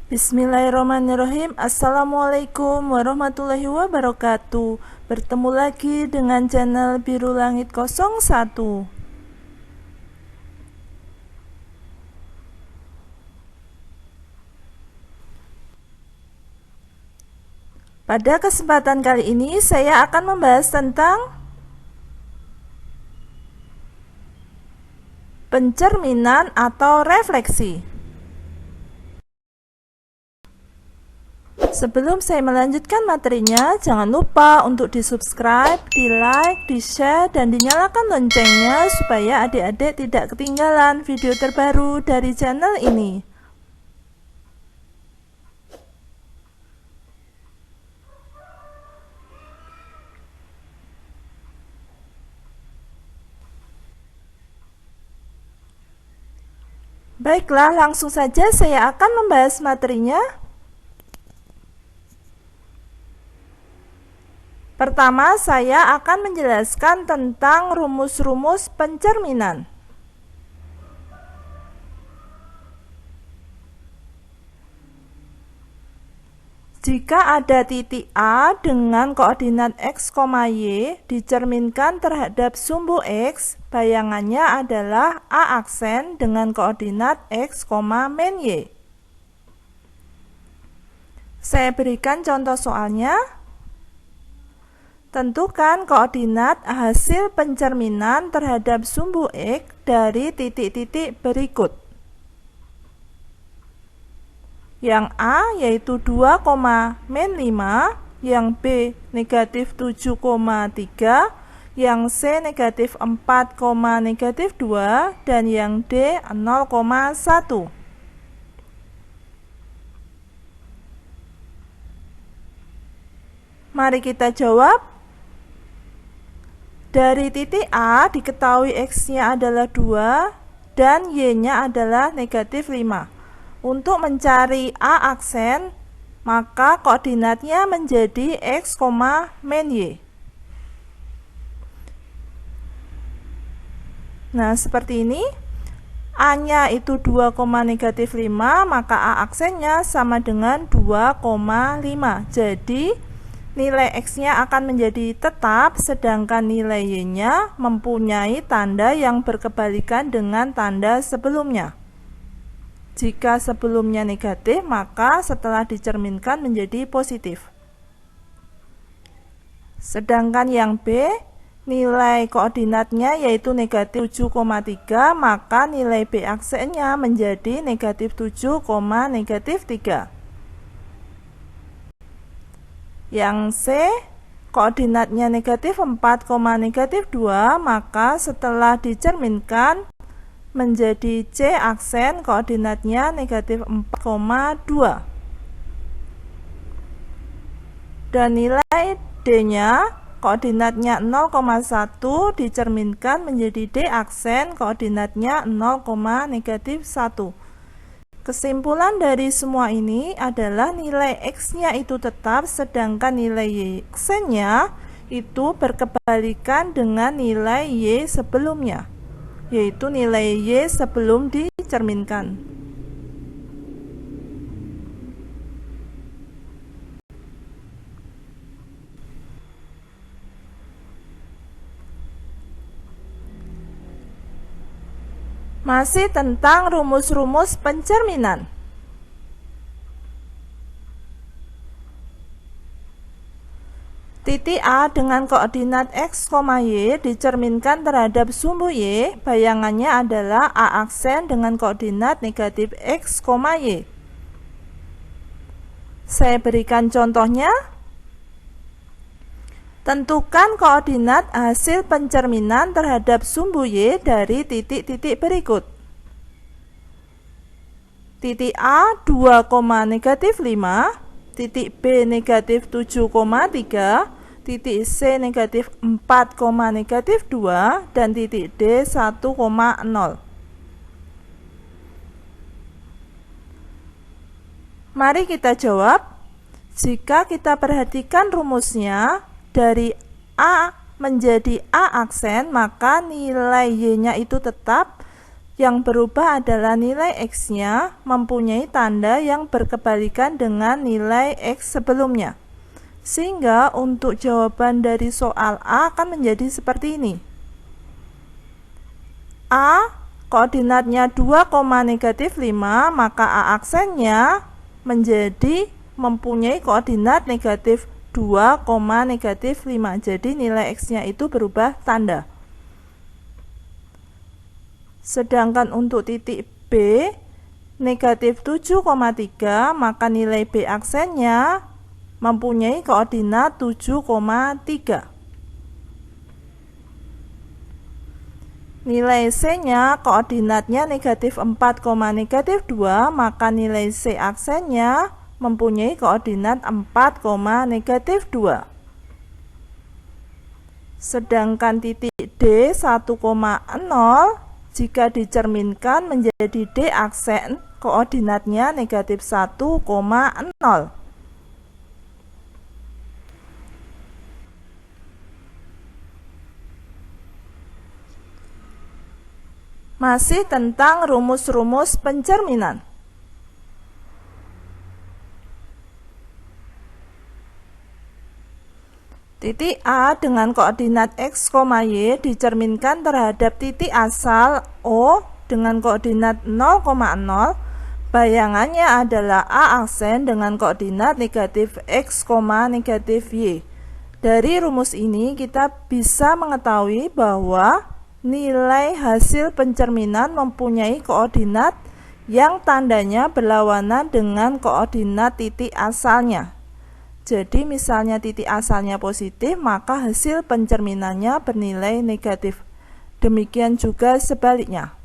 Bismillahirrahmanirrahim. Assalamualaikum warahmatullahi wabarakatuh. Bertemu lagi dengan channel Biru Langit 01. Pada kesempatan kali ini saya akan membahas tentang pencerminan atau refleksi. Sebelum saya melanjutkan materinya, jangan lupa untuk di-subscribe, di-like, di-share, dan dinyalakan loncengnya supaya adik-adik tidak ketinggalan video terbaru dari channel ini. Baiklah, langsung saja saya akan membahas materinya. Pertama, saya akan menjelaskan tentang rumus-rumus pencerminan. Jika ada titik A dengan koordinat X, Y dicerminkan terhadap sumbu X, bayangannya adalah A aksen dengan koordinat X, min Y. Saya berikan contoh soalnya. Tentukan koordinat hasil pencerminan terhadap sumbu X dari titik-titik berikut. Yang A yaitu 2, min 5, yang B negatif 7,3, yang C negatif 4, negatif 2, dan yang D 0,1. Mari kita jawab. Dari titik A diketahui X-nya adalah 2 dan Y-nya adalah negatif 5. Untuk mencari A aksen, maka koordinatnya menjadi X, min Y. Nah, seperti ini. A-nya itu 2, negatif 5, maka A aksennya sama dengan 2,5. Jadi, nilai X-nya akan menjadi tetap, sedangkan nilai Y-nya mempunyai tanda yang berkebalikan dengan tanda sebelumnya. Jika sebelumnya negatif, maka setelah dicerminkan menjadi positif. Sedangkan yang B, nilai koordinatnya yaitu negatif 7,3, maka nilai B aksennya menjadi negatif 7, negatif 3. Yang C, koordinatnya negatif 4, negatif 2, maka setelah dicerminkan menjadi C aksen, koordinatnya negatif 4,2. Dan nilai D-nya, koordinatnya 0,1, dicerminkan menjadi D aksen, koordinatnya 0, negatif 1. Kesimpulan dari semua ini adalah nilai X-nya itu tetap, sedangkan nilai Y-nya itu berkebalikan dengan nilai Y sebelumnya, yaitu nilai Y sebelum dicerminkan. Masih tentang rumus-rumus pencerminan. Titik A dengan koordinat X, Y dicerminkan terhadap sumbu Y, bayangannya adalah A aksen dengan koordinat negatif X, Y. Saya berikan contohnya. Tentukan koordinat hasil pencerminan terhadap sumbu Y dari titik-titik berikut. Titik A 2, negatif 5, titik B negatif 7,3, titik C negatif 4, negatif 2, dan titik D 1,0. Mari kita jawab. Jika kita perhatikan rumusnya, dari A menjadi A aksen, maka nilai Y-nya itu tetap, Yang berubah adalah nilai X-nya mempunyai tanda yang berkebalikan dengan nilai X sebelumnya. Sehingga untuk jawaban dari soal A akan menjadi seperti ini. A koordinatnya 2,-5, maka A aksennya menjadi mempunyai koordinat negatif 2,-5. Jadi nilai X-nya itu berubah tanda. Sedangkan untuk titik B negatif 7,3, maka nilai B aksennya mempunyai koordinat 7,3. Nilai C-nya koordinatnya negatif 4,-2, maka nilai C aksennya mempunyai koordinat 4,-2. Sedangkan titik D 1,0 jika dicerminkan menjadi D aksen, koordinatnya negatif 1,0. Masih tentang rumus-rumus pencerminan. Titik A dengan koordinat X, Y dicerminkan terhadap titik asal O dengan koordinat 0,0. Bayangannya adalah A aksen dengan koordinat negatif X, negatif Y. Dari rumus ini kita bisa mengetahui bahwa nilai hasil pencerminan mempunyai koordinat yang tandanya berlawanan dengan koordinat titik asalnya. Jadi misalnya titik asalnya positif, maka hasil pencerminannya bernilai negatif. Demikian juga sebaliknya.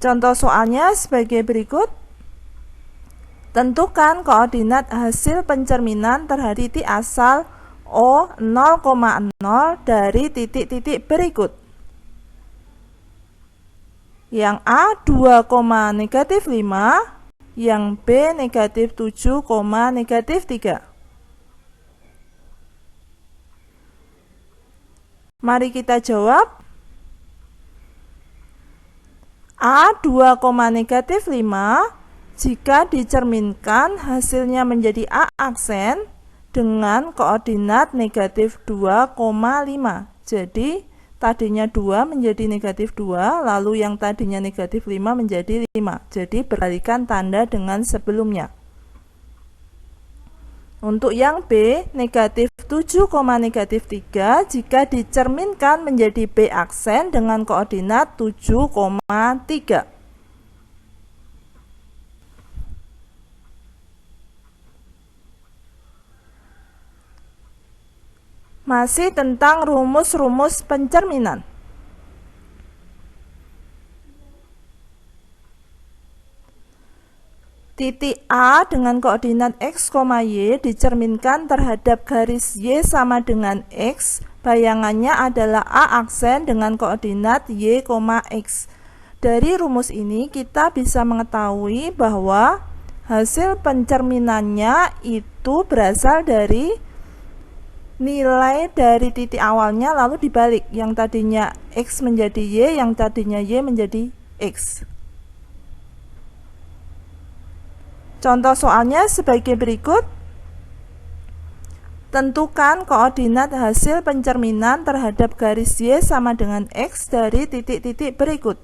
Contoh soalnya sebagai berikut. Tentukan koordinat hasil pencerminan terhadap titik asal O 0,0 dari titik-titik berikut. Yang A 2,-5, yang B negatif 7,-3. Mari kita jawab. A 2,-5 jika dicerminkan hasilnya menjadi A aksen dengan koordinat negatif 2,5. Jadi tadinya 2 menjadi negatif 2, lalu yang tadinya negatif 5 menjadi 5. Jadi berbalikan tanda dengan sebelumnya. Untuk yang B, negatif 7,-3 jika dicerminkan menjadi B aksen dengan koordinat 7,3. Masih tentang rumus-rumus pencerminan. Titik A dengan koordinat X, Y dicerminkan terhadap garis Y sama dengan X. Bayangannya adalah A aksen dengan koordinat Y, X. Dari rumus ini kita bisa mengetahui bahwa hasil pencerminannya itu berasal dari nilai dari titik awalnya lalu dibalik, yang tadinya X menjadi Y, yang tadinya Y menjadi X. Contoh soalnya sebagai berikut. Tentukan koordinat hasil pencerminan terhadap garis Y sama dengan X dari titik-titik berikut.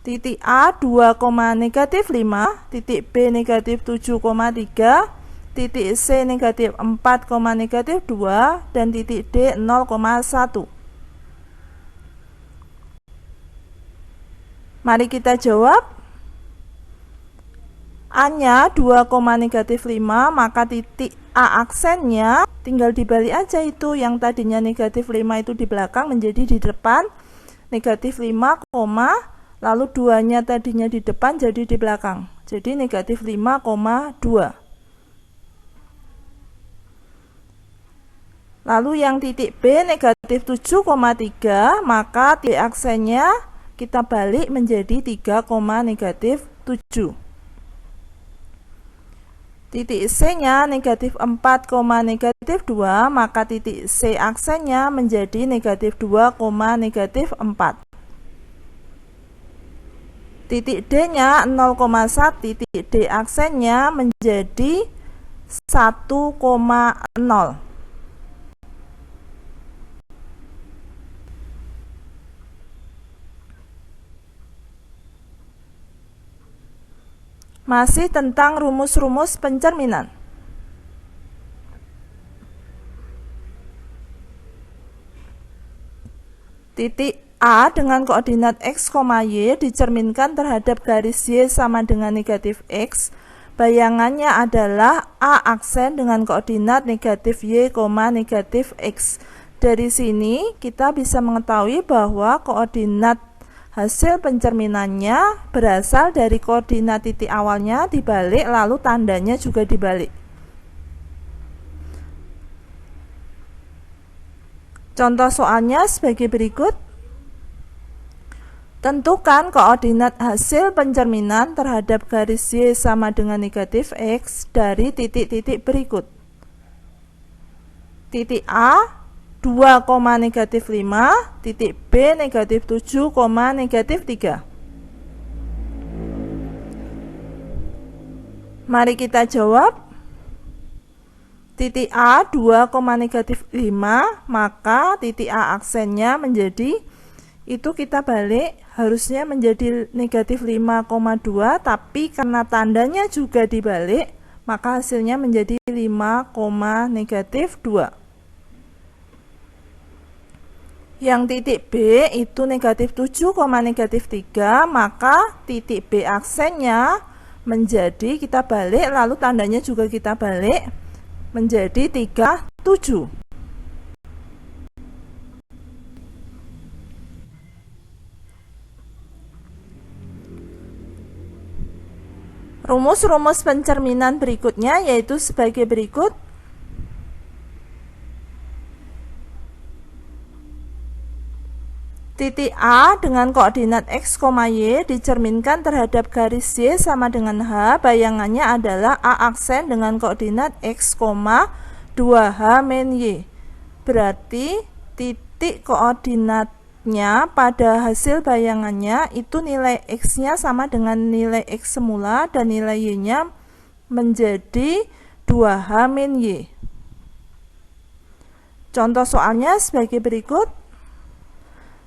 Titik A 2,-5, titik B negatif 7,3, titik C negatif 4,-2, dan titik D 0,1. Mari kita jawab. A-nya 2,-5, maka titik A aksennya tinggal dibalik aja itu, yang tadinya negatif 5 itu di belakang menjadi di depan, negatif 5, lalu 2-nya tadinya di depan jadi di belakang. Jadi negatif 5,2. Lalu yang titik B negatif 7,3, maka titik aksennya kita balik menjadi 3,-7. Titik C-nya negatif 4, negatif 2, maka titik C aksennya menjadi negatif 2, negatif 4. Titik D-nya 0,1, titik D aksennya menjadi 1,0. Masih tentang rumus-rumus pencerminan. Titik A dengan koordinat x, y dicerminkan terhadap garis y sama dengan negatif x. Bayangannya adalah A aksen dengan koordinat negatif y, negatif x. Dari sini kita bisa mengetahui bahwa koordinat hasil pencerminannya berasal dari koordinat titik awalnya dibalik, lalu tandanya juga dibalik. Contoh soalnya sebagai berikut. Tentukan koordinat hasil pencerminan terhadap garis y sama dengan negatif x dari titik-titik berikut. Titik A 2, negatif 5, titik B negatif 7, negatif 3. Mari kita jawab. Titik A 2, negatif 5, maka titik A aksennya menjadi, itu kita balik, harusnya menjadi negatif 5,2, tapi karena tandanya juga dibalik, maka hasilnya menjadi 5, negatif 2. Yang titik B itu negatif 7, negatif 3, maka titik B aksennya menjadi, kita balik, lalu tandanya juga kita balik, menjadi 37. Rumus-rumus pencerminan berikutnya yaitu sebagai berikut. Titik A dengan koordinat x, y dicerminkan terhadap garis y sama dengan h. Bayangannya adalah A aksen dengan koordinat x, 2h min y. Berarti titik koordinatnya pada hasil bayangannya itu nilai x-nya sama dengan nilai x semula dan nilai y-nya menjadi 2h min y. Contoh soalnya sebagai berikut.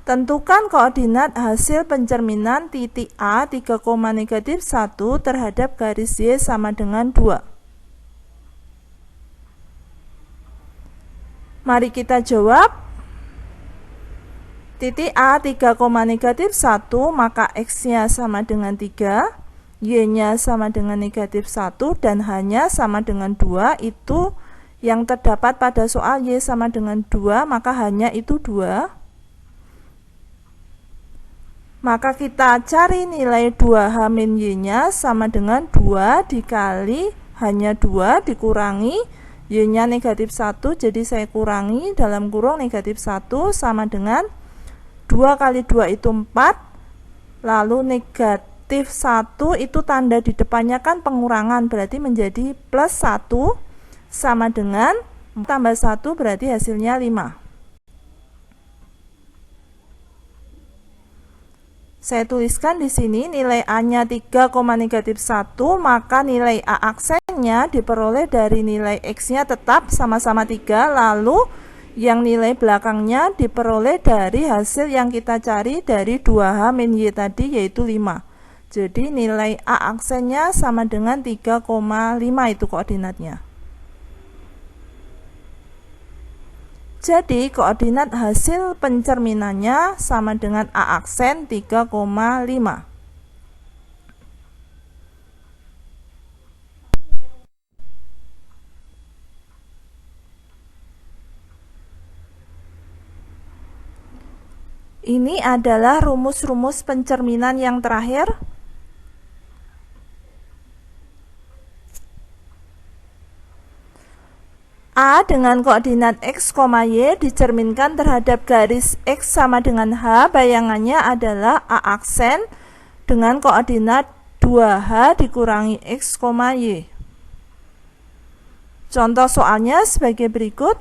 Tentukan koordinat hasil pencerminan titik A 3, negatif 1 terhadap garis y sama dengan 2. Mari kita jawab. Titik A 3, negatif 1, maka x-nya sama dengan 3, y-nya sama dengan negatif 1, dan h-nya sama dengan 2. Itu yang terdapat pada soal y sama dengan 2, maka h-nya itu 2. Maka kita cari nilai 2h min y-nya sama dengan 2 dikali hanya 2 dikurangi y-nya negatif 1, jadi saya kurangi dalam kurung negatif 1 sama dengan 2 kali 2 itu 4, lalu negatif 1 itu tanda di depannya kan pengurangan, berarti menjadi plus 1 sama dengan tambah 1, berarti hasilnya 5. Saya tuliskan di sini nilai A-nya 3, negatif 1, maka nilai A aksennya diperoleh dari nilai X-nya tetap sama-sama 3, lalu yang nilai belakangnya diperoleh dari hasil yang kita cari dari 2H min Y tadi, yaitu 5. Jadi nilai A aksennya sama dengan 3,5, itu koordinatnya. Jadi koordinat hasil pencerminannya sama dengan A aksen 3,5. Ini adalah rumus-rumus pencerminan yang terakhir. A dengan koordinat x, y dicerminkan terhadap garis x sama dengan h. Bayangannya adalah A aksen dengan koordinat 2h dikurangi x, y. Contoh soalnya sebagai berikut.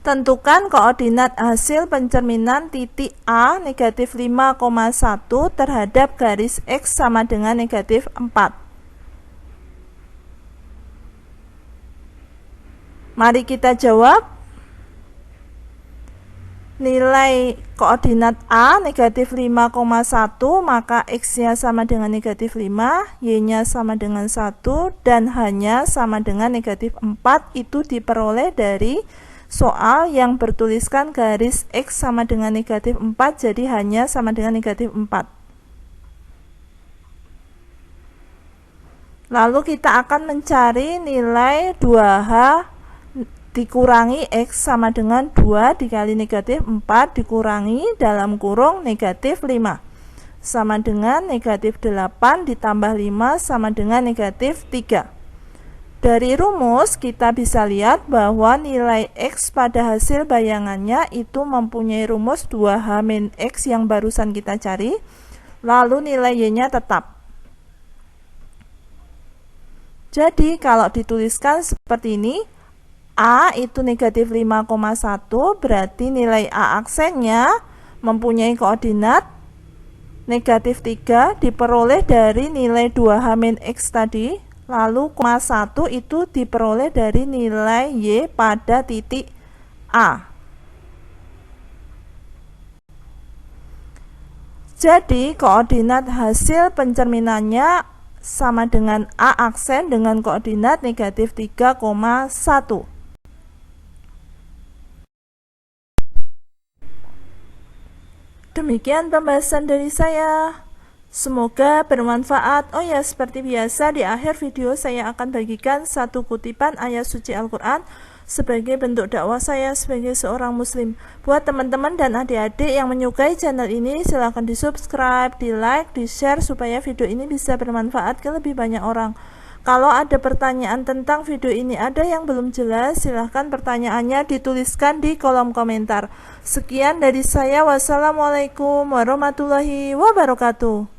Tentukan koordinat hasil pencerminan titik A negatif 5,1 terhadap garis X sama dengan negatif 4. Mari kita jawab. Nilai koordinat A negatif 5,1, maka X-nya sama dengan negatif 5, Y-nya sama dengan 1, dan H-nya sama dengan negatif 4. Itu diperoleh dari soal yang bertuliskan garis X sama dengan negatif 4, jadi hanya sama dengan negatif 4. Lalu kita akan mencari nilai 2H dikurangi X sama dengan 2 dikali negatif 4 dikurangi dalam kurung negatif 5 sama dengan negatif 8 ditambah 5 sama dengan negatif 3. Dari rumus kita bisa lihat bahwa nilai X pada hasil bayangannya itu mempunyai rumus 2H min X yang barusan kita cari, lalu nilai Y-nya tetap. Jadi kalau dituliskan seperti ini, A itu negatif 5,1, berarti nilai A aksennya mempunyai koordinat negatif 3 diperoleh dari nilai 2H min X tadi, lalu 1 itu diperoleh dari nilai Y pada titik A. Jadi koordinat hasil pencerminannya sama dengan A aksen dengan koordinat negatif 3,1. Demikian pembahasan dari saya. Semoga bermanfaat. Oh ya, seperti biasa di akhir video saya akan bagikan satu kutipan ayat suci Al-Quran sebagai bentuk dakwah saya sebagai seorang muslim. Buat teman-teman dan adik-adik yang menyukai channel ini, silahkan di subscribe, di like, di share supaya video ini bisa bermanfaat ke lebih banyak orang. Kalau ada pertanyaan tentang video ini ada yang belum jelas, silahkan pertanyaannya dituliskan di kolom komentar. Sekian dari saya, wassalamualaikum warahmatullahi wabarakatuh.